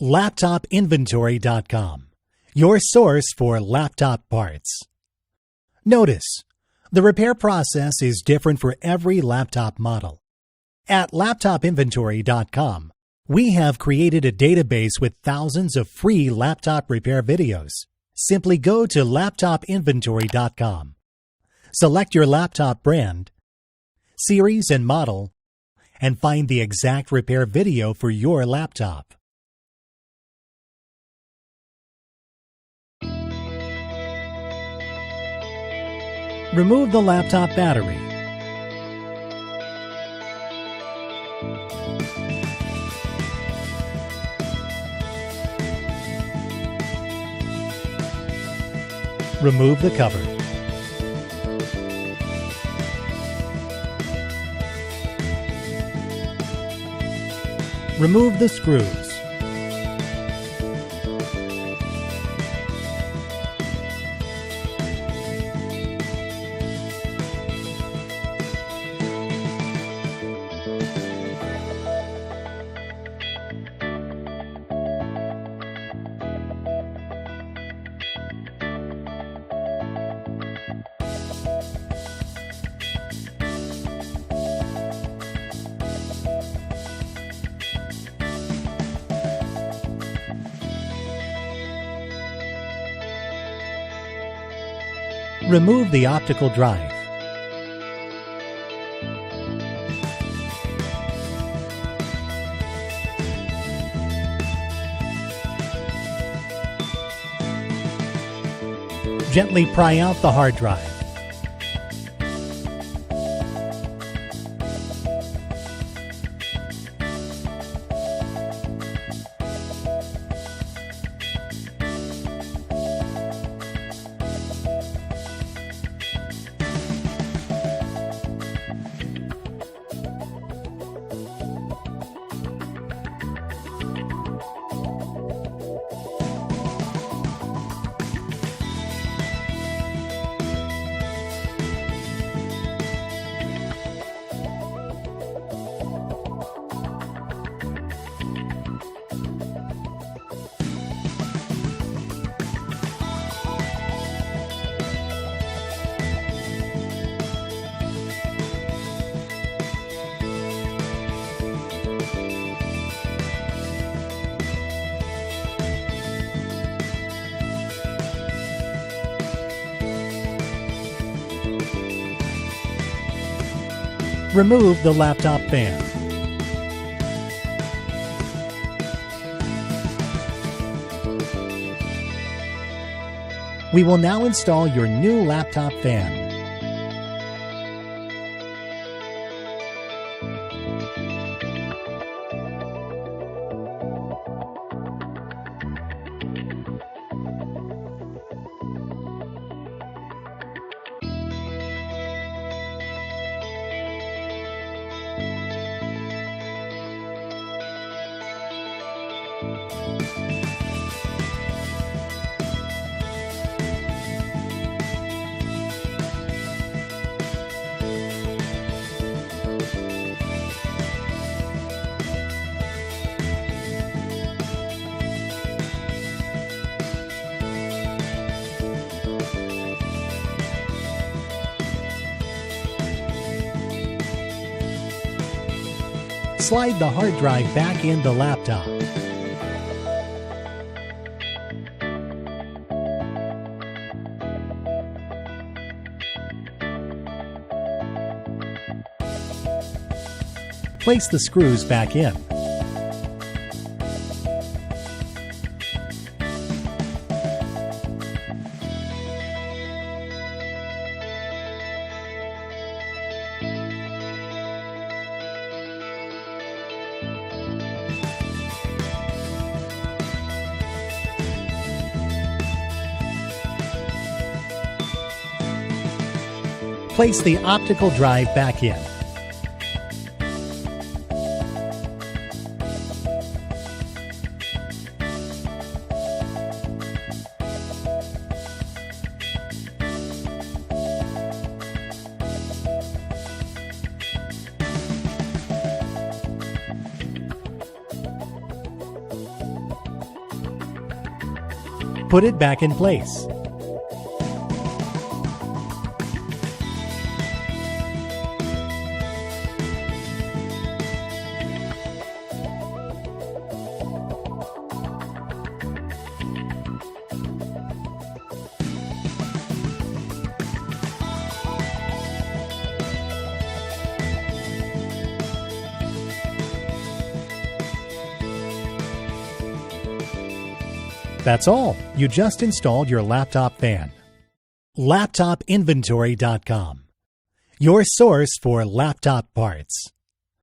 LaptopInventory.com, your source for laptop parts. Notice, the repair process is different for every laptop model. At LaptopInventory.com, we have created a database with thousands of free laptop repair videos. Simply go to LaptopInventory.com. Select your laptop brand, series and model, and find the exact repair video for your laptop. Remove the laptop battery. Remove the cover. Remove the screws. Remove the optical drive. Gently pry out the hard drive. Remove the laptop fan. We will now install your new laptop fan. Slide the hard drive back in the laptop. Place the screws back in. Place the optical drive back in. Put it back in place. That's all. You just installed your laptop fan. LaptopInventory.com, your source for laptop parts.